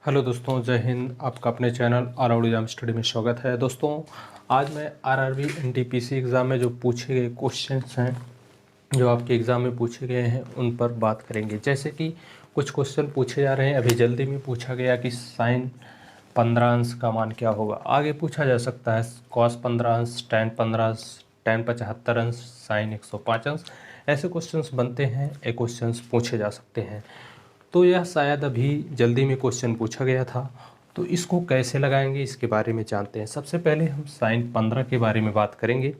Hello दोस्तों, जय हिंद। आपका अपने channel all out exam study में स्वागत है। दोस्तों, आज मैं आरआरबी एनटीपीसी एग्ज़ाम में जो पूछे गए क्वेश्चंस हैं, जो आपके एग्ज़ाम में पूछे गए हैं, उन पर बात करेंगे। जैसे कि कुछ क्वेश्चन पूछे जा रहे हैं। अभी जल्दी में पूछा गया कि साइन 15 अंश का मान क्या होगा। आगे पूछा जा सकता है कॉस 15 अंश, टेन 15 अंश, टेन 75 अंश, साइन 105 अंश। ऐसे क्वेश्चंस बनते हैं, ये क्वेश्चंस पूछे जा सकते हैं। तो यह शायद अभी जल्दी में क्वेश्चन पूछा गया था, तो इसको कैसे लगाएंगे इसके बारे में जानते हैं। सबसे पहले हम साइन 15 के बारे में बात करेंगे।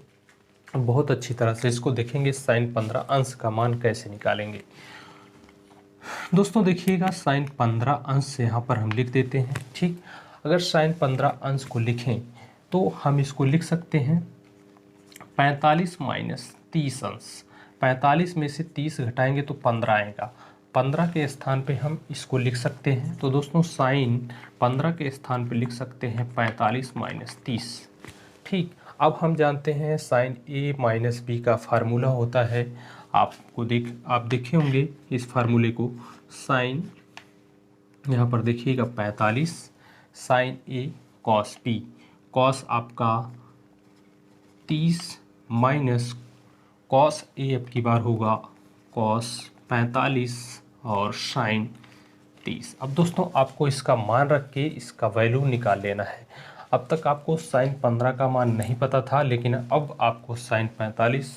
बहुत अच्छी तरह से इसको देखेंगे, साइन 15 अंश का मान कैसे निकालेंगे। दोस्तों देखिएगा, साइन 15 अंश यहाँ पर हम लिख देते हैं। ठीक, अगर साइन 15 अंश को लिखें तो हम इसको लिख सकते हैं 45 माइनस 30 अंश। 45 में से 30 घटाएंगे तो 15 आएगा। 15 के स्थान पे हम इसको लिख सकते हैं। तो दोस्तों साइन 15 के स्थान पे लिख सकते हैं 45 माइनस 30। ठीक, अब हम जानते हैं साइन ए माइनस बी का फार्मूला होता है। आप देखे होंगे इस फार्मूले को। साइन यहाँ पर देखिएगा 45 साइन ए कॉस बी। कॉस आपका 30 माइनस कॉस ए अब की बार होगा कॉस 45 और साइन 30। अब दोस्तों आपको इसका मान रख के इसका वैल्यू निकाल लेना है। अब तक आपको साइन 15 का मान नहीं पता था, लेकिन अब आपको साइन 45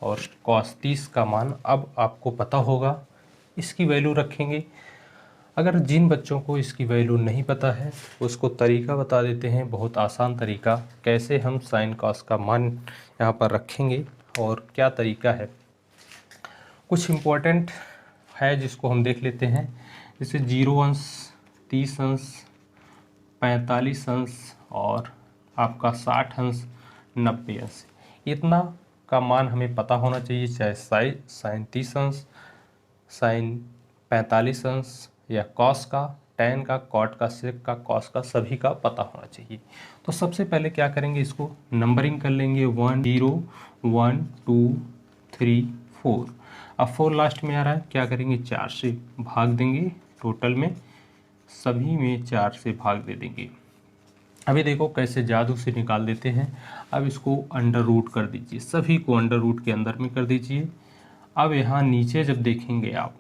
और कॉस 30 का मान अब आपको पता होगा। इसकी वैल्यू रखेंगे। अगर जिन बच्चों को इसकी वैल्यू नहीं पता है उसको तरीका बता देते हैं, बहुत आसान तरीका, कैसे हम साइन कॉस का मान यहाँ पर रखेंगे और क्या तरीका है। कुछ इम्पोर्टेंट है जिसको हम देख लेते हैं। जैसे 0 अंश, 30 अंश, 45 अंश और आपका 60 अंश, 90 अंश। इतना का मान हमें पता होना चाहिए, चाहे साइन 30 अंश, साइन 45 अंश या कॉस का, टेन का, कॉट का, सेक का, कॉस का, सभी का पता होना चाहिए। तो सबसे पहले क्या करेंगे, इसको नंबरिंग कर लेंगे। 1 0 1 2 3 4। अब 4 लास्ट में आ रहा है, क्या करेंगे, 4 से भाग देंगे। टोटल में सभी में 4 से भाग दे देंगे। अभी देखो कैसे जादू से निकाल देते हैं। अब इसको अंडर रूट कर दीजिए, सभी को अंडर रूट के अंदर में कर दीजिए। अब यहाँ नीचे जब देखेंगे आप,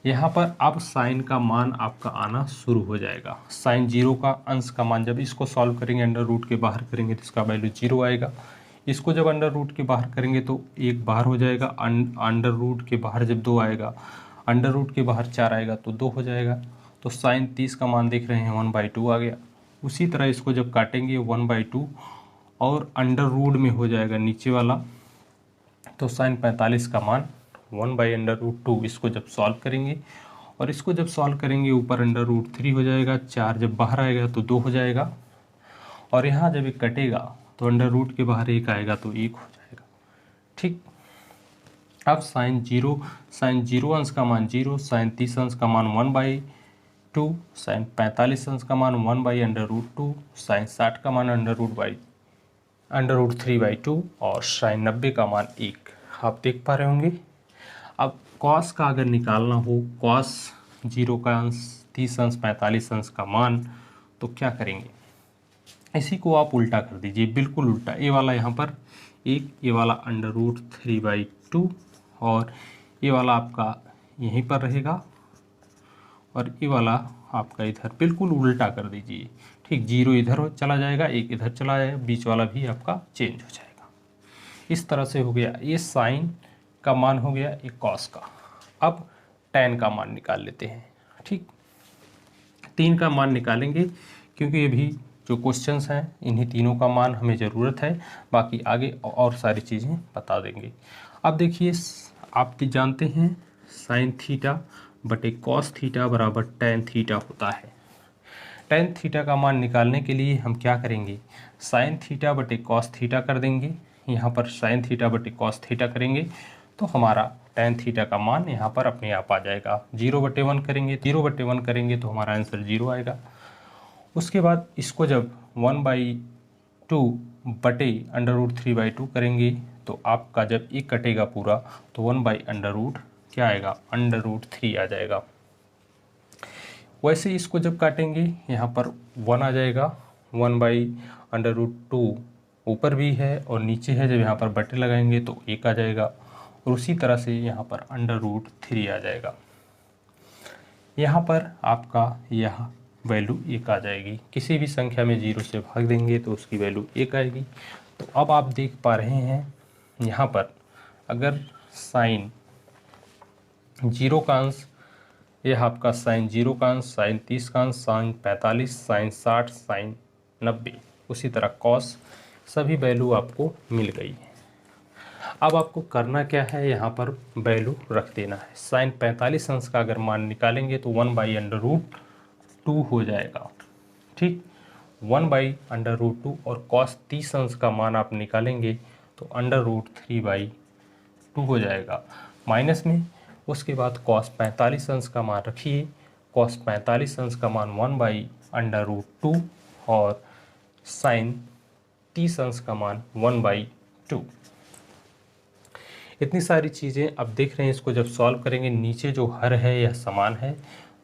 यहाँ पर अब साइन का मान आपका आना शुरू हो जाएगा। साइन 0 का अंश का मान जब इसको सॉल्व करेंगे, अंडर रूट के बाहर करेंगे तो इसका वैल्यू 0 आएगा। इसको जब अंडर रूट के बाहर करेंगे तो 1 बाहर हो जाएगा। अंडर रूट के बाहर जब 2 आएगा, अंडर रूट के बाहर 4 आएगा तो 2 हो जाएगा। तो साइन 30 का मान देख रहे हैं 1/2 आ गया। उसी तरह इसको जब काटेंगे 1/2 और अंडर रूट में हो जाएगा नीचे वाला, तो साइन 45 का मान 1/√2। इसको जब सॉल्व करेंगे और इसको जब सॉल्व करेंगे, ऊपर √3 हो जाएगा। 4 जब बाहर आएगा तो 2 हो जाएगा। और यहाँ जब एक कटेगा तो अंडर रूट के बाहर 1 आएगा तो 1 हो जाएगा। ठीक, अब साइन 0 अंश का मान 0, साइन 30 अंश का मान 1/2, साइन 45 अंश का मान 1/√2, साइन 60 का मान √3/2 और साइन 90 का मान 1। आप देख पा रहे होंगे। अब कॉस का अगर निकालना हो, कॉस 0 का अंश, 30 अंश, 45 अंश का मान, तो क्या करेंगे, इसी को आप उल्टा कर दीजिए, बिल्कुल उल्टा। ये वाला यहाँ पर 1, ये वाला √3/2 और ये वाला आपका यहीं पर रहेगा और ये वाला आपका इधर बिल्कुल उल्टा कर दीजिए। ठीक, 0 इधर चला जाएगा, 1 इधर चला जाएगा, बीच वाला भी आपका चेंज हो जाएगा। इस तरह से हो गया। ये साइन का मान हो गया, एक कॉस का। अब टेन का मान निकाल लेते हैं। ठीक, 3 का मान निकालेंगे क्योंकि ये भी जो क्वेश्चंस हैं इन्हीं तीनों का मान हमें ज़रूरत है। बाकी आगे और सारी चीज़ें बता देंगे। अब देखिए, आप जानते हैं साइन थीटा बटे कॉस थीटा बराबर टेन थीटा होता है। टेन थीटा का मान निकालने के लिए हम क्या करेंगे, साइन थीटा बटे कॉस थीटा कर देंगे। यहाँ पर साइन थीटा बटे कॉस थीटा करेंगे तो हमारा टेन थीटा का मान यहाँ पर अपने आप आ जाएगा। 0/1 करेंगे, 0/1 करेंगे तो हमारा आंसर 0 आएगा। उसके बाद इसको जब 1/2 बटे √3/2 करेंगे तो आपका जब एक कटेगा पूरा तो 1/√, क्या आएगा, √3 आ जाएगा। वैसे इसको जब काटेंगे यहाँ पर 1 आ जाएगा, 1/√2 ऊपर भी है और नीचे है, जब यहाँ पर बटे लगाएंगे तो 1 आ जाएगा, और उसी तरह से यहाँ पर √3 आ जाएगा। यहाँ पर आपका यह वैल्यू 1 आ जाएगी। किसी भी संख्या में 0 से भाग देंगे तो उसकी वैल्यू 1 आएगी। तो अब आप देख पा रहे हैं यहाँ पर अगर साइन 0 का अंश, यह आपका साइन 0 का अंश, साइन 30 का अंश, साइन 45, साइन 60, साइन 90, उसी तरह कॉस, सभी वैल्यू आपको मिल गई है। अब आपको करना क्या है, यहाँ पर वैल्यू रख देना है। साइन 45 अंश का अगर मान निकालेंगे तो 1/√2 हो जाएगा, ठीक, 1/√2, और कॉस 30 अंश का मान आप निकालेंगे तो √3/2 हो जाएगा माइनस में। उसके बाद कॉस 45 अंश का मान रखिए, कॉस 45 अंश का मान 1/√2 और साइन 30 अंश का मान 1/2। इतनी सारी चीज़ें अब देख रहे हैं। इसको जब सॉल्व करेंगे, नीचे जो हर है यह समान है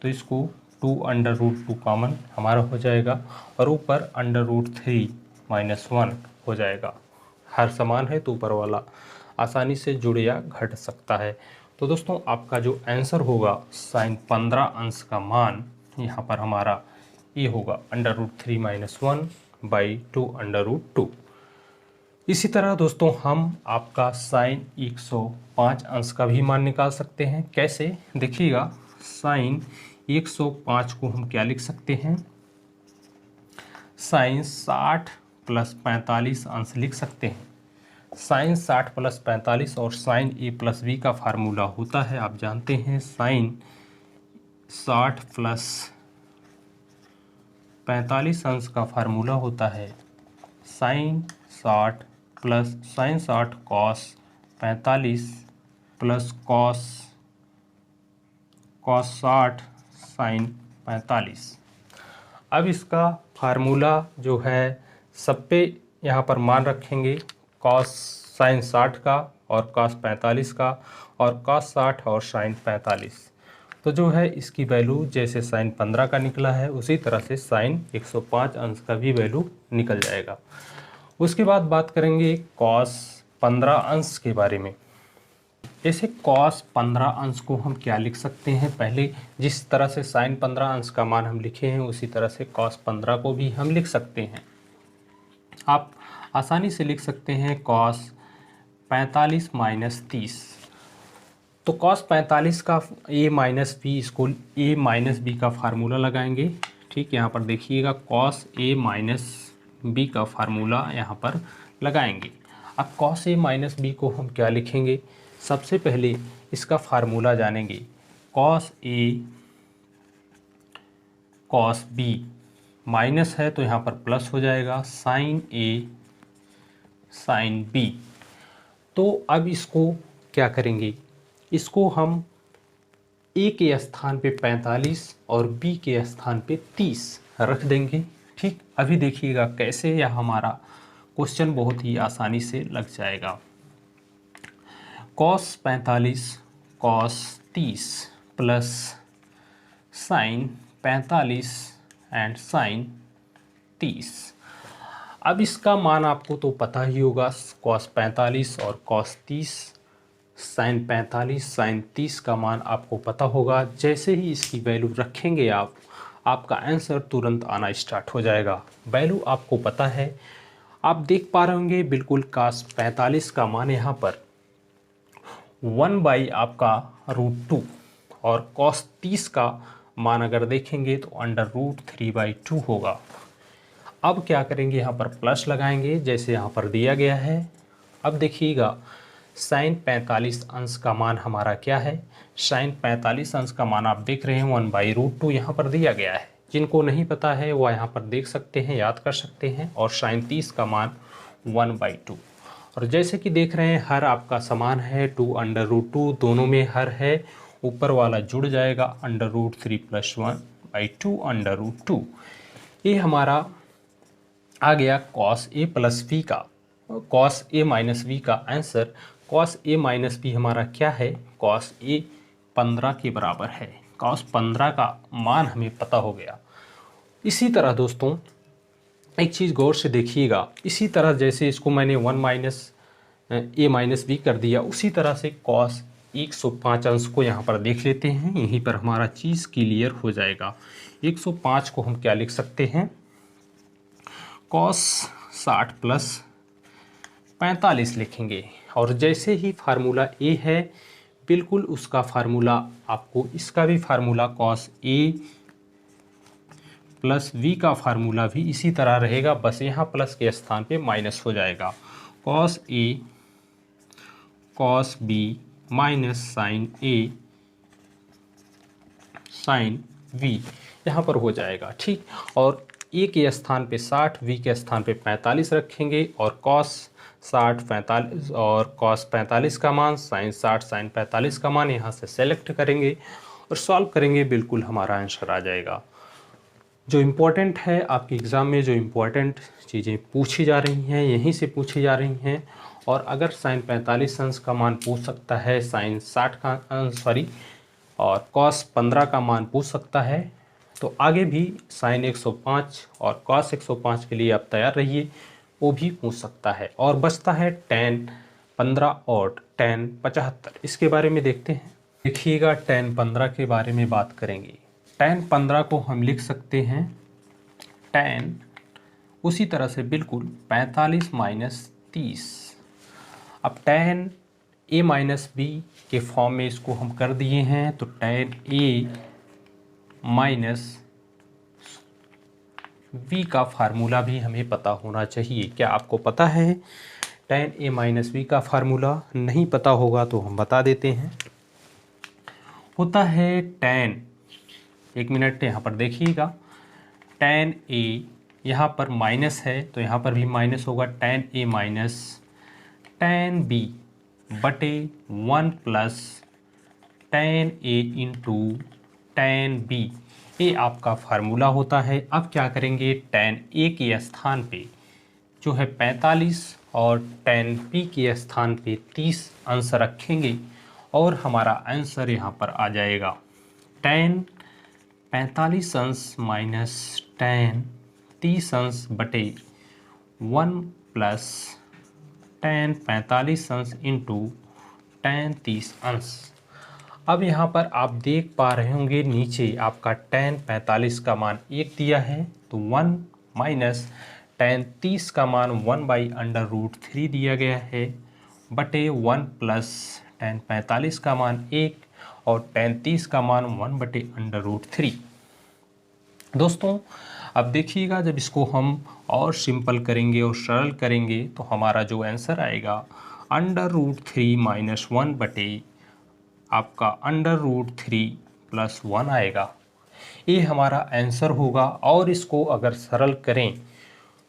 तो इसको 2/√2 कॉमन हमारा हो जाएगा और ऊपर √3 - 1 हो जाएगा। हर समान है तो ऊपर वाला आसानी से जुड़ या घट सकता है। तो दोस्तों आपका जो आंसर होगा साइन 15 अंश का मान यहाँ पर हमारा ये होगा √3 - 1/2√2। इसी तरह दोस्तों हम आपका साइन 105 अंश का भी मान निकाल सकते हैं। कैसे, देखिएगा, साइन 105 को हम क्या लिख सकते हैं, साइन 60 + 45 अंश लिख सकते हैं। साइन 60 + 45 और साइन a + b का फार्मूला होता है, आप जानते हैं, साइन 60 + 45 अंश का फार्मूला होता है साइन 60 कॉस 45 + कॉस 60 साइन 45। अब इसका फार्मूला जो है सब पे यहाँ पर मान रखेंगे, कॉस साइन 60 का और कॉस 45 का और कॉस 60 और साइन 45। तो जो है इसकी वैल्यू जैसे साइन 15 का निकला है उसी तरह से साइन 105 अंश का भी वैल्यू निकल जाएगा। उसके बाद बात करेंगे कॉस 15 अंश के बारे में। जैसे कॉस 15 अंश को हम क्या लिख सकते हैं, पहले जिस तरह से साइन 15 अंश का मान हम लिखे हैं उसी तरह से कॉस 15 को भी हम लिख सकते हैं। आप आसानी से लिख सकते हैं कॉस 45 - 30। तो कॉस 45 का a - b, इसको a - b का फार्मूला लगाएंगे, ठीक, यहाँ पर देखिएगा कॉस a - b का फार्मूला यहाँ पर लगाएंगे। अब कॉस a - b को हम क्या लिखेंगे, सबसे पहले इसका फार्मूला जानेंगे, cos a cos b, minus है तो यहाँ पर प्लस हो जाएगा, साइन a साइन b। तो अब इसको क्या करेंगे, इसको हम a के स्थान पे 45 और b के स्थान पे 30 रख देंगे, ठीक। अभी देखिएगा कैसे यह हमारा क्वेश्चन बहुत ही आसानी से लग जाएगा। Cos 45 cos 30 plus sine 45 and sine 30। अब इसका मान आपको तो पता ही होगा, कॉस 45 और कॉस 30, साइन 45 साइन 30 का मान आपको पता होगा। जैसे ही इसकी वैल्यू रखेंगे आप, आपका आंसर तुरंत आना स्टार्ट हो जाएगा। वैल्यू आपको पता है, आप देख पा रहे होंगे बिल्कुल, कॉस 45 का मान यहाँ पर 1 आपका √2 और कॉस 30 का मान अगर देखेंगे तो √3/2 होगा। अब क्या करेंगे, यहाँ पर प्लस लगाएंगे जैसे यहाँ पर दिया गया है। अब देखिएगा साइन 45 अंश का मान हमारा क्या है, साइन 45 अंश का मान आप देख रहे हैं 1/√2 यहाँ पर दिया गया है। जिनको नहीं पता है वह यहाँ पर देख सकते हैं, याद कर सकते हैं। और साइन 30 का मान 1/2। और जैसे कि देख रहे हैं हर आपका समान है, 2/√2 दोनों में हर है, ऊपर वाला जुड़ जाएगा √3 + 1/2 ये हमारा आ गया कॉस a + b का, कॉस a - b का आंसर। कॉस a - b हमारा क्या है, कॉस a 15 के बराबर है। cos 15 का मान हमें पता हो गया। इसी तरह दोस्तों एक चीज़ गौर से देखिएगा, इसी तरह जैसे इसको मैंने 1 माइनस ए माइनस बी कर दिया, उसी तरह से cos 105 अंश को यहाँ पर देख लेते हैं। यहीं पर हमारा चीज़ क्लियर हो जाएगा। 105 को हम क्या लिख सकते हैं, cos 60 प्लस 45 लिखेंगे। और जैसे ही फार्मूला ए है बिल्कुल उसका फार्मूला आपको, इसका भी formula cos A plus B का फार्मूला भी इसी तरह रहेगा, बस यहाँ प्लस के स्थान पे माइनस हो जाएगा। cos A cos B minus sine A sine B यहाँ पर हो जाएगा। ठीक, और ए के स्थान पे 60, वी के स्थान पे 45 रखेंगे और cos 60 45 और cos 45 का मान, साइन 60 साइन 45 का मान यहाँ से सेलेक्ट करेंगे और सॉल्व करेंगे, बिल्कुल हमारा आंसर आ जाएगा। जो इम्पोर्टेंट है आपके एग्ज़ाम में, जो इम्पोर्टेंट चीज़ें पूछी जा रही हैं यहीं से पूछी जा रही हैं। और अगर साइन 45 अंश का मान पूछ सकता है, साइन 60 का सॉरी और cos 15 का मान पूछ सकता है, तो आगे भी साइन 105 और cos 105 के लिए आप तैयार रहिए, वो भी पूछ सकता है। और बचता है tan 15 और tan 75, इसके बारे में देखते हैं। देखिएगा tan 15 के बारे में बात करेंगे। tan 15 को हम लिख सकते हैं tan, उसी तरह से बिल्कुल 45 माइनस 30। अब tan a माइनस बी के फॉर्म में इसको हम कर दिए हैं, तो tan a माइनस v का फार्मूला भी हमें पता होना चाहिए। क्या आपको पता है tan a माइनस v का फार्मूला? नहीं पता होगा तो हम बता देते हैं। होता है tan, एक मिनट यहाँ पर देखिएगा, tan a यहाँ पर माइनस है तो यहाँ पर भी माइनस होगा, tan a minus tan b बटे 1 plus tan a into tan b, ये आपका फार्मूला होता है। अब क्या करेंगे, tan a के स्थान पे जो है 45 और tan b के स्थान पे 30 अंश रखेंगे और हमारा आंसर यहाँ पर आ जाएगा tan 45 अंश माइनस tan 30 अंश बटे 1 प्लस tan 45 अंश इंटू tan 30 अंश। अब यहाँ पर आप देख पा रहे होंगे नीचे आपका tan 45 का मान 1 दिया है, तो 1 माइनस tan 30 का मान 1/√3 दिया गया है बटे 1 प्लस tan 45 का मान 1 और tan 30 का मान 1/√3। दोस्तों अब देखिएगा, जब इसको हम और सिंपल करेंगे और सरल करेंगे तो हमारा जो आंसर आएगा √3 माइनस 1 बटे आपका √3 प्लस 1 आएगा। ये हमारा आंसर होगा। और इसको अगर सरल करें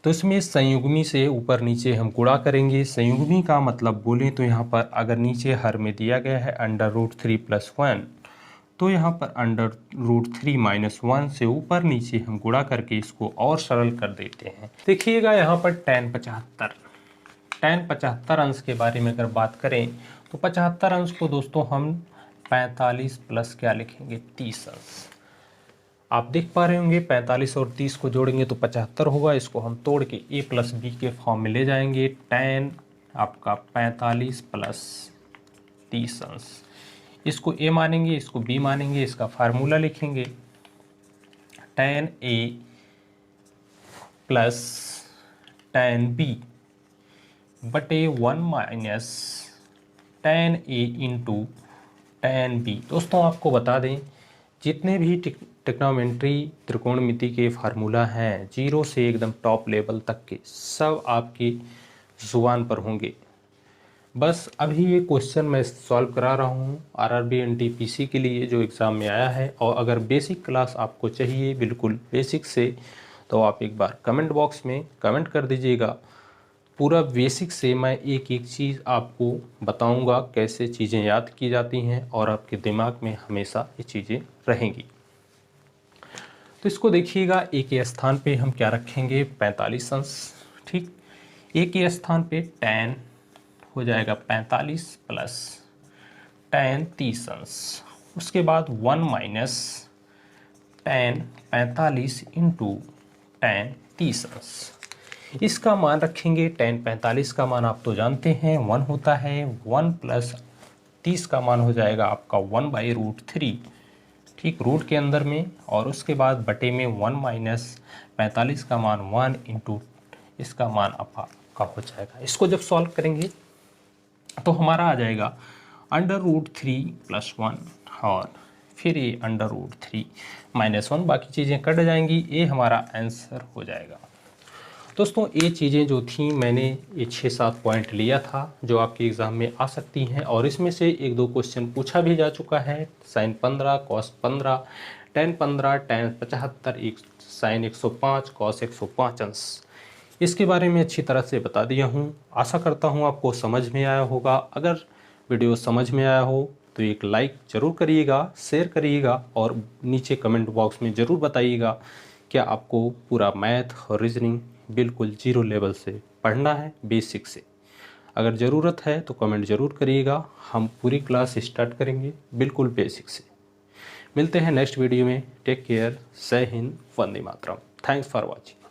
तो इसमें संयुग्मी से ऊपर नीचे हम गुणा करेंगे। संयुग्मी का मतलब बोलें तो यहाँ पर अगर नीचे हर में दिया गया है √3 प्लस 1, तो यहाँ पर √3 माइनस 1 से ऊपर नीचे हम गुणा करके इसको और सरल कर देते हैं। देखिएगा यहाँ पर tan 75 अंश के बारे में अगर बात करें तो 75 अंश को दोस्तों हम 45 प्लस क्या लिखेंगे, 30 अंश। आप देख पा रहे होंगे 45 और 30 को जोड़ेंगे तो 75 होगा। इसको हम तोड़ के a प्लस बी के फॉर्म में ले जाएंगे। tan आपका 45 प्लस 30 अंश, इसको a मानेंगे, इसको b मानेंगे, इसका फार्मूला लिखेंगे tan a plus tan b बटे 1 minus tan a into tan b। दोस्तों आपको बता दें, जितने भी ट्रिग्नोमेट्री त्रिकोणमिति के फार्मूला हैं 0 से एकदम टॉप लेवल तक के, सब आपकी जुबान पर होंगे। बस अभी ये क्वेश्चन मैं सॉल्व करा रहा हूँ RRB NTPC के लिए जो एग्ज़ाम में आया है। और अगर बेसिक क्लास आपको चाहिए बिल्कुल बेसिक से, तो आप एक बार कमेंट बॉक्स में कमेंट कर दीजिएगा। पूरा बेसिक से मैं एक एक चीज़ आपको बताऊंगा, कैसे चीज़ें याद की जाती हैं और आपके दिमाग में हमेशा ये चीज़ें रहेंगी। तो इसको देखिएगा, ए के स्थान पे हम क्या रखेंगे, 45 अंश। ठीक, ए के स्थान पे tan हो जाएगा 45 प्लस tan 30 अंश उसके बाद 1 माइनस tan 45 इंटू tan 30 अंश। इसका मान रखेंगे। tan 45 का मान आप तो जानते हैं 1 होता है। 1 प्लस 30 का मान हो जाएगा आपका 1/√3, ठीक, रूट के अंदर में, और उसके बाद बटे में 1 माइनस 45 का मान 1 इंटू इसका मान आपका हो जाएगा। इसको जब सॉल्व करेंगे तो हमारा आ जाएगा √3 + 1 और फिर ये √3 - 1, बाकी चीज़ें कट जाएंगी। ये हमारा आंसर हो जाएगा। दोस्तों ये चीज़ें जो थी मैंने ये 6-7 पॉइंट लिया था जो आपके एग्ज़ाम में आ सकती हैं, और इसमें से 1-2 क्वेश्चन पूछा भी जा चुका है। sin 15, cos 15, tan 15, tan 75, sin 105, cos 105 अंश। इसके बारे में अच्छी तरह से बता दिया हूँ। आशा करता हूँ आपको समझ में आया होगा। अगर वीडियो समझ में आया हो तो एक लाइक ज़रूर करिएगा, शेयर करिएगा, और नीचे कमेंट बॉक्स में ज़रूर बताइएगा क्या आपको पूरा मैथ और रीजनिंग बिल्कुल 0 लेवल से पढ़ना है, बेसिक से। अगर ज़रूरत है तो कमेंट ज़रूर करिएगा। हम पूरी क्लास स्टार्ट करेंगे बिल्कुल बेसिक से। मिलते हैं नेक्स्ट वीडियो में। Take care. जय हिंद, वंदे मातरम। Thanks for watching.